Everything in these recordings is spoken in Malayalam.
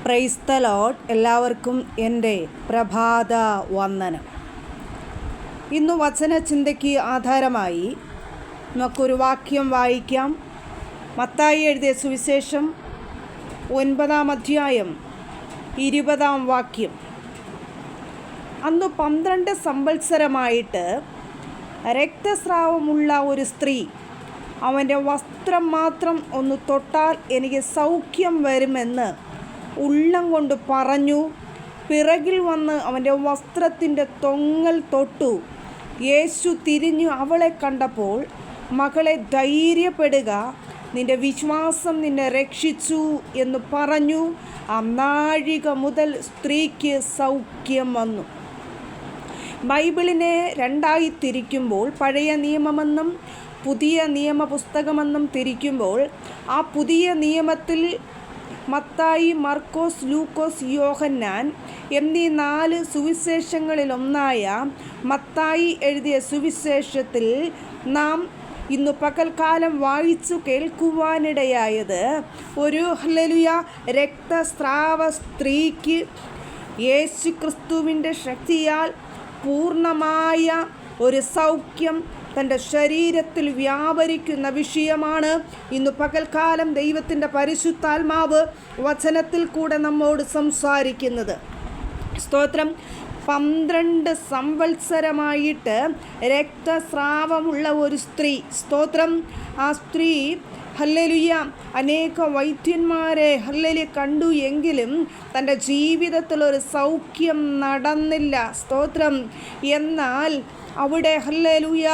Praise the Lord. എല്ലാവർക്കും എൻ്റെ പ്രഭാത വന്ദനം. ഇന്ന് വചനചിന്തയ്ക്ക് ആധാരമായി നമുക്കൊരു വാക്യം വായിക്കാം. മത്തായി എഴുതിയ സുവിശേഷം 9-ാം അധ്യായം 20-ാം വാക്യം. അന്ന് 12 സംവത്സരമായിട്ട് രക്തസ്രാവമുള്ള ഒരു സ്ത്രീ അവൻ്റെ വസ്ത്രം മാത്രം ഒന്ന് തൊട്ടാൽ എനിക്ക് സൗഖ്യം വരുമെന്ന് ഉള്ളം കൊണ്ട് പറഞ്ഞു. പിറകിൽ വന്ന് അവൻ്റെ വസ്ത്രത്തിൻ്റെ തൊങ്ങൽ തൊട്ടു. യേശു തിരിഞ്ഞു അവളെ കണ്ടപ്പോൾ, മകളെ, ധൈര്യപ്പെടുക, നിന്റെ വിശ്വാസം നിന്നെ രക്ഷിച്ചു എന്ന് പറഞ്ഞു. ആ നാഴിക മുതൽ സ്ത്രീക്ക് സൗഖ്യം വന്നു. ബൈബിളിനെ രണ്ടായി തിരിക്കുമ്പോൾ, പഴയ നിയമമെന്നും പുതിയ നിയമപുസ്തകമെന്നും തിരിക്കുമ്പോൾ, ആ പുതിയ നിയമത്തിൽ മത്തായി, മർക്കോസ്, ലൂക്കോസ്, യോഹന്നാൻ എന്നീ 4 സുവിശേഷങ്ങളിലൊന്നായ മത്തായി എഴുതിയ സുവിശേഷത്തിൽ നാം ഇന്ന് പകൽക്കാലം വായിച്ചു കേൾക്കുവാനിടയായത് ഒരു ഹല്ലേലൂയ രക്തസ്രാവ സ്ത്രീക്ക് യേശുക്രിസ്തുവിൻ്റെ ശക്തിയാൽ പൂർണ്ണമായ ഒരു സൗഖ്യം തൻ്റെ ശരീരത്തിൽ വ്യാപരിക്കുന്ന വിഷയമാണ് ഇന്ന് പകൽക്കാലം ദൈവത്തിൻ്റെ പരിശുദ്ധാത്മാവ് വചനത്തിൽ കൂടെ നമ്മോട് സംസാരിക്കുന്നത്. സ്തോത്രം. 12 സംവത്സരമായിട്ട് രക്തസ്രാവമുള്ള ഒരു സ്ത്രീ. സ്തോത്രം. ആ സ്ത്രീ ഹല്ലേലൂയ അനേക വൈദ്യന്മാരെ ഹല്ലേലൂയ കണ്ടു എങ്കിലും തൻ്റെ ജീവിതത്തിൽ ഒരു സൗഖ്യം നടന്നില്ല. സ്തോത്രം. എന്നാൽ അവിടെ ഹല്ലേലൂയ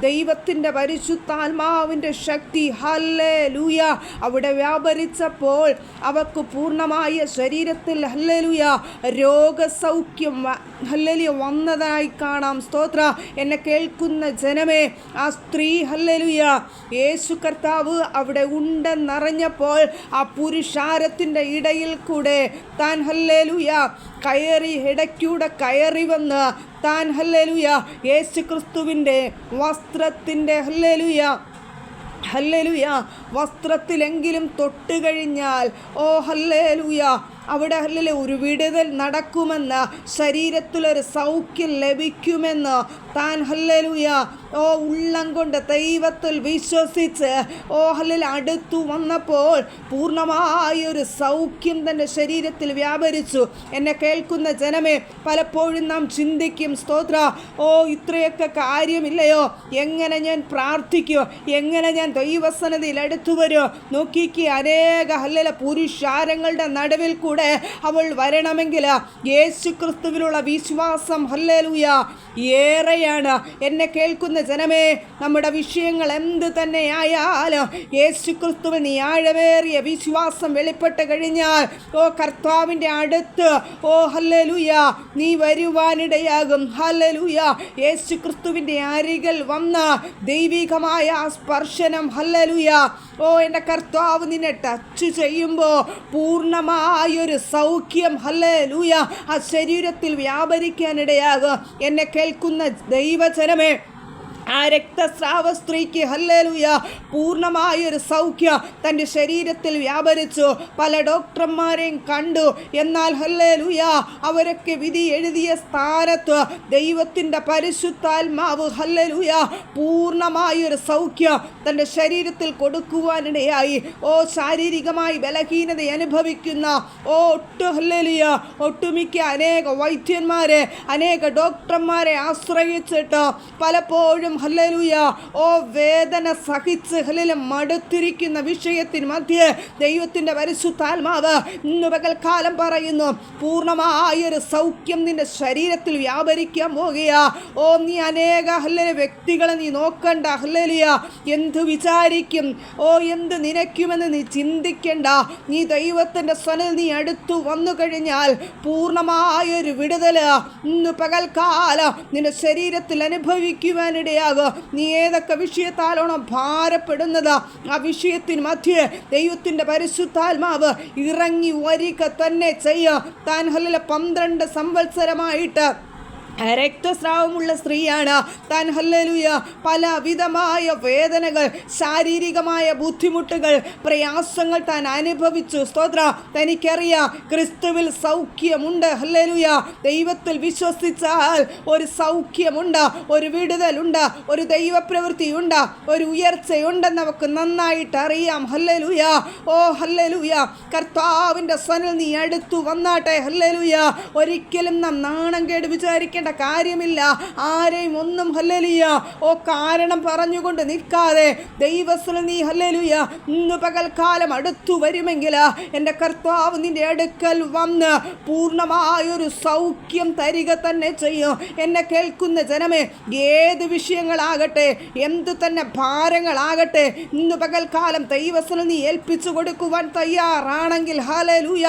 ദൈവത്തിൻ്റെ പരിശുദ്ധാത്മാവിൻ്റെ ശക്തി ഹല്ലേലൂയ അവിടെ വ്യാപരിച്ചപ്പോൾ അവർക്ക് പൂർണ്ണമായ ശരീരത്തിൽ ഹല്ലേലൂയ രോഗസൗഖ്യം ഹല്ലേലൂയ വന്നതായി കാണാം. സ്തോത്ര. എന്നെ കേൾക്കുന്ന ജനമേ, ആ സ്ത്രീ ഹല്ലേലൂയ യേശു കർത്താവ് അവിടെ ഉണ്ടെന്നറിഞ്ഞപ്പോൾ ആ പുരുഷാരത്തിൻ്റെ ഇടയിൽ കൂടെ താൻ ഹല്ലേലൂയ കയറി, ഇടയ്ക്കൂടെ കയറി വന്ന് താൻ ഹല്ലേലൂയ യേശു ക്രിസ്തുവിൻ്റെ വസ്ത്രത്തിൻ്റെ ഹല്ലേലൂയ വസ്ത്രത്തിലെങ്കിലും തൊട്ട് കഴിഞ്ഞാൽ ഓ ഹല്ലേലൂയ അവിടെ ഹല്ലേലൂയ ഒരു വിടുതൽ നടക്കുമെന്ന്, ശരീരത്തിലൊരു സൗഖ്യം ലഭിക്കുമെന്ന് താൻ ഹല്ലേലൂയ ഓ ഉള്ളം കൊണ്ട് ദൈവത്തിൽ വിശ്വസിച്ച് ഓ ഹല്ലേലൂയ അടുത്തു വന്നപ്പോൾ പൂർണ്ണമായൊരു സൗഖ്യം തൻ്റെ ശരീരത്തിൽ വ്യാപരിച്ചു. എന്നെ കേൾക്കുന്ന ജനമേ, പലപ്പോഴും നാം ചിന്തിക്കും, സ്തോത്ര, ഓ ഇത്രയൊക്കെ കാര്യമില്ലയോ, എങ്ങനെ ഞാൻ പ്രാർത്ഥിക്കുമോ, എങ്ങനെ ഞാൻ ദൈവസന്നിധിയിൽ അടുത്തു വരുമോ? നോക്കിക്ക്, അനേക ഹല്ലേലൂയ പുരുഷാരങ്ങളുടെ നടുവിൽ കൂടെ അവൾ വരണമെങ്കിൽ യേശു ക്രിസ്തുവിലുള്ള വിശ്വാസം ഹല്ലേലൂയ ഏറെയാണ്. എന്നെ കേൾക്കുന്ന ജനമേ, നമ്മുടെ വിഷയങ്ങൾ എന്ത് തന്നെയായാലും യേശു ക്രിസ്തുവിൽ നീ ആഴമേറിയ വിശ്വാസം വെളിപ്പെട്ട് കഴിഞ്ഞാൽ ഓ കർത്താവിൻ്റെ അടുത്ത് ഓ ഹല്ലേലൂയ നീ വരുവാനിടയാകും. ഹല്ലേലൂയ യേശു ക്രിസ്തുവിൻ്റെ അരികിൽ വന്ന ദൈവികമായ സ്പർശനം ഹല്ലേലൂയ ഓ എൻ്റെ കർത്താവ് നിന്നെ ടച്ച് ചെയ്യുമ്പോൾ പൂർണ്ണമായൊരു സൗഖ്യം ഹല്ലേലൂയ ആ ശരീരത്തിൽ വ്യാപരിക്കാനിടയാകും. എന്നെ കേൾക്കുന്ന ദൈവജനമേ, ആ രക്തസ്രാവ സ്ത്രീക്ക് ഹല്ലേലൂയ പൂർണ്ണമായൊരു സൗഖ്യം തൻ്റെ ശരീരത്തിൽ വ്യാപരിച്ചു. പല ഡോക്ടർമാരെയും കണ്ടു, എന്നാൽ ഹല്ലേലൂയ അവരൊക്കെ വിധി എഴുതിയ സ്ഥാനത്ത് ദൈവത്തിൻ്റെ പരിശുദ്ധാത്മാവ് ഹല്ലേലൂയ പൂർണ്ണമായൊരു സൗഖ്യം തൻ്റെ ശരീരത്തിൽ കൊടുക്കുവാനിടയായി. ഓ ശാരീരികമായി ബലഹീനത അനുഭവിക്കുന്ന ഹല്ലേലൂയ ഒട്ടുമിക്ക അനേക വൈദ്യന്മാരെ, അനേക ഡോക്ടർമാരെ ആശ്രയിച്ചിട്ട് പലപ്പോഴും ഹല്ലേലൂയ ഓ വേദന സഹിച്ച് ഹല്ലേലൂയ മടുത്തിരിക്കുന്ന വിഷയത്തിന് മധ്യേ ദൈവത്തിൻ്റെ പരിശുദ്ധാത്മാവ് ഇന്ന് പകൽക്കാലം പറയുന്നു, പൂർണ്ണമായൊരു സൗഖ്യം നിന്റെ ശരീരത്തിൽ വ്യാപരിക്കാൻ പോകുക. ഓ നീ അനേക ഹല്ലേലൂയ വ്യക്തികളെ നീ നോക്കണ്ട. ഹല്ലേലൂയ എന്ത് വിചാരിക്കും, ഓ എന്ത് നിനയ്ക്കുമെന്ന് നീ ചിന്തിക്കണ്ട. നീ ദൈവത്തിൻ്റെ സ്വനിൽ നീ അടുത്തു വന്നു കഴിഞ്ഞാൽ പൂർണ്ണമായൊരു വിടുതൽ ഇന്ന് പകൽക്കാലം നിന്റെ ശരീരത്തിൽ അനുഭവിക്കുവാനിടയാകും. നീ ഏതൊക്കെ വിഷയത്താലാണോ ഭാരപ്പെടുന്നത്, ആ വിഷയത്തിന് മധ്യേ ദൈവത്തിൻ്റെ പരിശുദ്ധാത്മാവ് ഇറങ്ങി വരിക തന്നെ ചെയ്യുക. താൻ ഹല്ലേലൂയ 12 സംവത്സരമായിട്ട് രക്തസ്രാവമുള്ള സ്ത്രീയാണ് താൻ. ഹല്ലേലൂയ. പലവിധമായ വേദനകൾ, ശാരീരികമായ ബുദ്ധിമുട്ടുകൾ, പ്രയാസങ്ങൾ താൻ അനുഭവിച്ചു. സ്തോത്ര. തനിക്കറിയാം ക്രിസ്തുവിൽ സൗഖ്യമുണ്ട്. ഹല്ലേലൂയ. ദൈവത്തിൽ വിശ്വസിച്ചാൽ ഒരു സൗഖ്യമുണ്ട്, ഒരു വിടുതലുണ്ട്, ഒരു ദൈവപ്രവൃത്തിയുണ്ട്, ഒരു ഉയർച്ചയുണ്ടെന്ന് നമുക്ക് നന്നായിട്ട് അറിയാം. ഹല്ലേലൂയ. ഓ ഹല്ലേലൂയ. കർത്താവിൻ്റെ സന്നിധിയിൽ നീ അടുത്തു വന്നാട്ടെ. ഹല്ലേലൂയ. ഒരിക്കലും നാം നാണം കേട് വിചാരിക്കേണ്ട കാര്യമില്ല. ആരെയും ഒന്നും ഹല്ലേലൂയ കാരണം പറഞ്ഞുകൊണ്ട് നിൽക്കാതെ ദൈവസന്നിധിയിൽ നീ ഹല്ലേലൂയ ഇന്ന് പകൽക്കാലം അടുത്തു വരുമെങ്കിൽ എൻ്റെ കർത്താവ് നിന്റെ അടുക്കൽ വന്ന് പൂർണ്ണമായൊരു സൗഖ്യം തരിക തന്നെ ചെയ്യും. എന്നെ കേൾക്കുന്ന ജനമേ, ഏത് വിഷയങ്ങളാകട്ടെ, എന്ത് തന്നെ ഭാരങ്ങളാകട്ടെ, ഇന്ന് പകൽക്കാലം ദൈവസന്നിധിയിൽ നീ ഏൽപ്പിച്ചു കൊടുക്കുവാൻ തയ്യാറാണെങ്കിൽ ഹല്ലേലൂയ,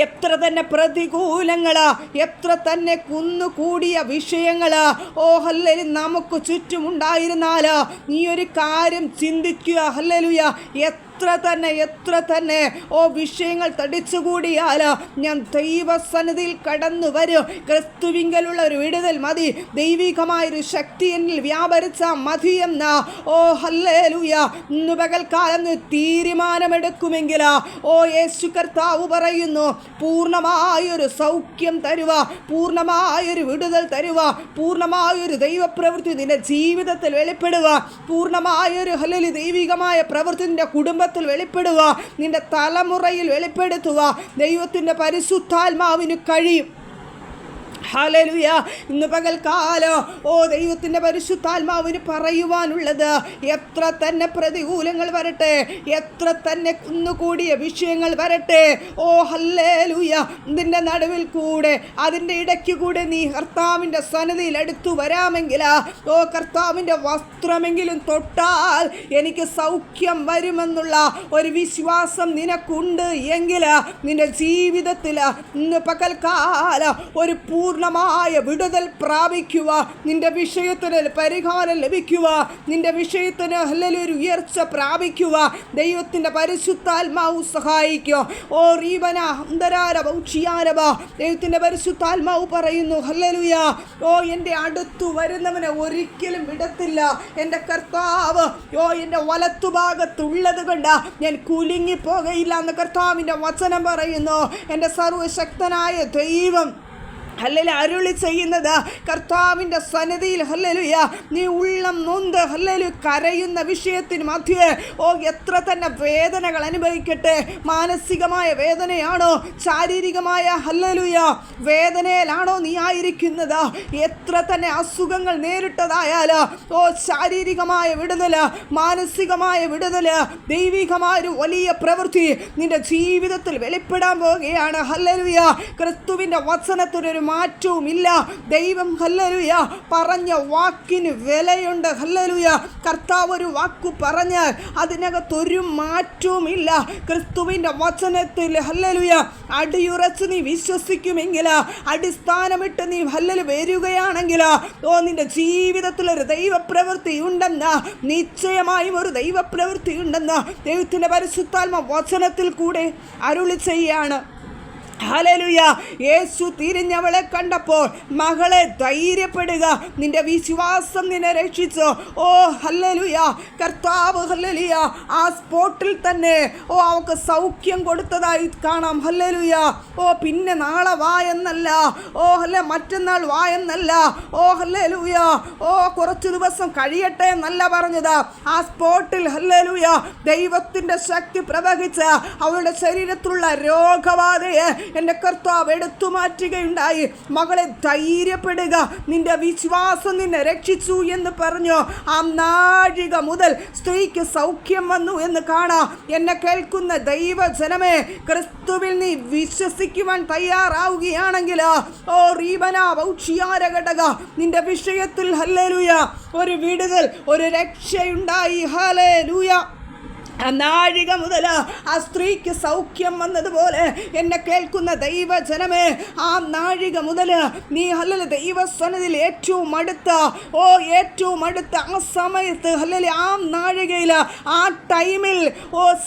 എത്ര തന്നെ പ്രതികൂലങ്ങള്, എത്ര തന്നെ കുന്നുകൂടിയ വിഷയങ്ങള് ഹല്ലേലൂയ നമുക്ക് ചുറ്റുമുണ്ടായിരുന്നാല് നീ ഒരു കാര്യം ചിന്തിക്കുക. ഹല്ലേലൂയ. എത്ര തന്നെ വിഷയങ്ങൾ തടിച്ചുകൂടിയാൽ ഞാൻ ദൈവസന്നിധിയിൽ കടന്നു വരും. ക്രിസ്തുവിങ്കലുള്ള ഒരു വിടുതൽ മതി, ദൈവികമായൊരു ശക്തി എന്നിൽ വ്യാപരിച്ച മതിയെന്ന് ഹല്ലേലൂയ ഇന്ന് പകൽക്കാലം തീരുമാനമെടുക്കുമെങ്കിൽ യേശു കർത്താവ് പറയുന്നു, പൂർണ്ണമായൊരു സൗഖ്യം തരുക, പൂർണ്ണമായൊരു വിടുതൽ തരുക, പൂർണ്ണമായൊരു ദൈവപ്രവൃത്തി നിന്റെ ജീവിതത്തിൽ വെളിപ്പെടുക, പൂർണ്ണമായൊരു ഹല്ലേലൂയ ദൈവികമായ പ്രവൃത്തി നിന്റെ കുടുംബത്തിൽ വെളിപ്പെടുക, നിന്റെ തലമുറയിൽ വെളിപ്പെടുത്തുക. ദൈവത്തിൻ്റെ പരിശുദ്ധാത്മാവിന് കഴിയും. ഹല്ലേലൂയ. ഇന്ന് പകൽക്കാലം ദൈവത്തിൻ്റെ പരിശുദ്ധാത്മാവിന് പറയുവാനുള്ളത്, എത്ര തന്നെ പ്രതികൂലങ്ങൾ വരട്ടെ, എത്ര തന്നെ കുന്നുകൂടിയ വിഷയങ്ങൾ വരട്ടെ, ഹല്ലേലൂയ, ഇതിൻ്റെ നടുവിൽ കൂടെ, അതിൻ്റെ ഇടയ്ക്ക് കൂടെ നീ കർത്താവിൻ്റെ സന്നിധിയിൽ അടുത്തു വരാമെങ്കിൽ, കർത്താവിൻ്റെ വസ്ത്രമെങ്കിലും തൊട്ടാൽ എനിക്ക് സൗഖ്യം വരുമെന്നുള്ള ഒരു വിശ്വാസം നിനക്കുണ്ട് എങ്കിൽ നിന്റെ ജീവിതത്തിൽ ഇന്ന് പകൽക്കാലം ഒരു പൂർണ്ണമായ വിടുതൽ പ്രാപിക്കുക, നിന്റെ വിഷയത്തിന് പരിഹാരം ലഭിക്കുക, നിന്റെ വിഷയത്തിന് ഹല്ലേലൂയ ഉയർച്ച പ്രാപിക്കുക. ദൈവത്തിൻ്റെ പരിശുദ്ധാത്മാവ് സഹായിക്കും. ദൈവത്തിൻ്റെ പരിശുദ്ധാത്മാവ് പറയുന്നു, ഹല്ലേലൂയ, എൻ്റെ അടുത്തു വരുന്നവനെ ഒരിക്കലും വിടത്തില്ല. എൻ്റെ കർത്താവ് എൻ്റെ വലത്തുഭാഗത്തുള്ളത് കൊണ്ട് ഞാൻ കുലുങ്ങിപ്പോകയില്ല എന്ന് കർത്താവിൻ്റെ വചനം പറയുന്നു. എൻ്റെ സർവശക്തനായ ദൈവം ഹല്ലേലൂയ അരുളി ചെയ്യുന്നത്, കർത്താവിൻ്റെ സന്നിധിയിൽ ഹല്ലേലൂയ നീ ഉള്ളം നൊന്ത് ഹല്ലേലൂയ കരയുന്ന വിഷയത്തിന് മധ്യേ എത്ര തന്നെ വേദനകൾ അനുഭവിക്കട്ടെ, മാനസികമായ വേദനയാണോ, ശാരീരികമായ ഹല്ലേലൂയ വേദനയിലാണോ നീ ആയിരിക്കുന്നത്, എത്ര തന്നെ അസുഖങ്ങൾ നേരിട്ടതായാലോ ശാരീരികമായ വിടുതല്, മാനസികമായ വിടുതല്, ദൈവികമായൊരു വലിയ പ്രവൃത്തി നിന്റെ ജീവിതത്തിൽ വെളിപ്പെടാൻ പോവുകയാണ്. ഹല്ലേലൂയ. ക്രിസ്തുവിൻ്റെ വചനത്തിനൊരു മാറ്റവുമില്ല. ദൈവം ഹല്ലേലൂയ പറഞ്ഞ വാക്കിന് വിലയുണ്ട്. ഹല്ലേലൂയ. കർത്താവ് ഒരു വാക്കു പറഞ്ഞാൽ അതിനകത്തൊരു മാറ്റവുമില്ല. ക്രിസ്തുവിൻ്റെ വചനത്തിൽ ഹല്ലേലൂയ അടിയുറച്ച് നീ വിശ്വസിക്കുമെങ്കിൽ, അടിസ്ഥാനമിട്ട് നീ ഹല്ലേലൂയ വരികയാണെങ്കിൽ നിന്റെ ജീവിതത്തിൽ ഒരു ദൈവപ്രവൃത്തി ഉണ്ടെന്ന്, നിശ്ചയമായും ഒരു ദൈവപ്രവൃത്തി ഉണ്ടെന്ന് ദൈവത്തിൻ്റെ പരിശുദ്ധാത്മ വചനത്തിൽ കൂടെ അരുളി ചെയ്യാണ്. ഹല്ലേലൂയ. യേശു തിരിഞ്ഞവളെ കണ്ടപ്പോൾ, മകളെ ധൈര്യപ്പെടുക, നിന്റെ വിശ്വാസം നിന്നെ രക്ഷിച്ചു. ഹല്ലേലൂയ. കർത്താവ് ഹല്ലേലൂയ ആ സ്പോട്ടിൽ തന്നെ അവൾക്ക് സൗഖ്യം കൊടുത്തതായി കാണാം. ഹല്ലേലൂയ. പിന്നെ നാളെ വാ എന്നല്ല, മറ്റന്നാൾ വാ എന്നല്ല, ഹല്ലേലൂയ കുറച്ച് ദിവസം കഴിയട്ടെ എന്നല്ല പറഞ്ഞത്. ആ സ്പോട്ടിൽ ഹല്ലേലൂയ ദൈവത്തിൻ്റെ ശക്തി പ്രവഹിച്ച് അവളുടെ ശരീരത്തിലുള്ള രോഗബാധയെ എൻ്റെ കർത്താവ് എടുത്തു മാറ്റുകയുണ്ടായി. മകളെ ധൈര്യപ്പെടുക, നിന്റെ വിശ്വാസം നിന്നെ രക്ഷിച്ചു എന്ന് പറഞ്ഞു. ആ നാഴിക മുതൽ സ്ത്രീക്ക് സൗഖ്യം വന്നു എന്ന് കാണാം. എന്നെ കേൾക്കുന്ന ദൈവജനമേ, ക്രിസ്തുവിൽ നീ വിശ്വസിക്കുവാൻ തയ്യാറാവുകയാണെങ്കിൽ നിന്റെ വിഷയത്തിൽ ഹല്ലേലൂയ ഒരു വിടുതൽ, ഒരു രക്ഷയുണ്ടായി. ഹല്ലേലൂയ. ആ നാഴിക മുതൽ ആ സ്ത്രീക്ക് സൗഖ്യം വന്നതുപോലെ എന്നെ കേൾക്കുന്ന ദൈവജനമേ, ആ നാഴിക മുതൽ നീ ഹല്ലേലൂയ ദൈവസന്നിധിയിൽ ഏറ്റവും അടുത്ത ആ സമയത്ത് ഹല്ലേലൂയ ആ നാഴികയിൽ ആ ടൈമിൽ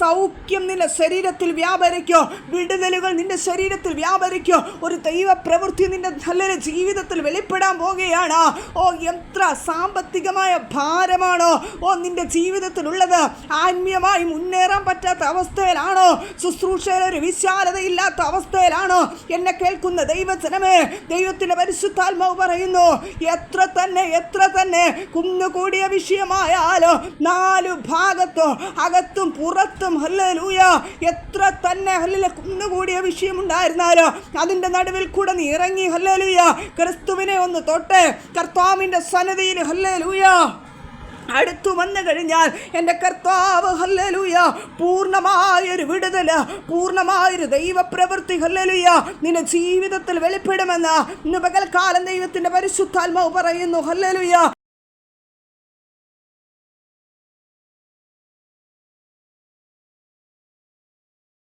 സൗഖ്യം നിന്റെ ശരീരത്തിൽ വ്യാപരിക്കോ, വിടുതലുകൾ നിന്റെ ശരീരത്തിൽ വ്യാപരിക്കോ, ഒരു ദൈവ പ്രവൃത്തി നിന്റെ ഹല്ലേലൂയ ജീവിതത്തിൽ വെളിപ്പെടാൻ പോകുകയാണ്. എത്ര സാമ്പത്തികമായ ഭാരമാണോ നിന്റെ ജീവിതത്തിലുള്ളത്, ആത്മീയമായി മുന്നേറാൻ പറ്റാത്ത അവസ്ഥയിലാണോ, ശുശ്രൂഷയിൽ ഒരു വിശാലതയില്ലാത്ത അവസ്ഥയിലാണോ, എന്നെ കേൾക്കുന്ന ദൈവജനമേ, ദൈവത്തിന്റെ പരിശുദ്ധാത്മാവ് പറയുന്നു, എത്ര തന്നെ കുന്നുകൂടിയ വിഷയമായാലോ, 4 ഭാഗത്തോ അകത്തും പുറത്തും ഹല്ലേലൂയ എത്ര തന്നെ ഹല്ലേലൂയ കുന്നുകൂടിയ വിഷയമുണ്ടായിരുന്നാലോ അതിന്റെ നടുവിൽ കൂടെ നീ ഇറങ്ങി ഹല്ലേലൂയ ക്രിസ്തുവിനെ ഒന്ന് തൊട്ട് കർത്താവിന്റെ സന്നിധിയിൽ ഹല്ലേലൂയ അടുത്തു വന്നു കഴിഞ്ഞാൽ എൻ്റെ കർത്താവ് ഹല്ലേലൂയ പൂർണ്ണമായൊരു വിടുതൽ, പൂർണ്ണമായൊരു ദൈവപ്രവൃത്തി ഹല്ലേലൂയ നിന്റെ ജീവിതത്തിൽ വെളിപ്പെടുമെന്ന് ഇന്ന് പകൽക്കാലം ദൈവത്തിൻ്റെ പരിശുദ്ധാത്മാവ് പറയുന്നു. ഹല്ലേലൂയ.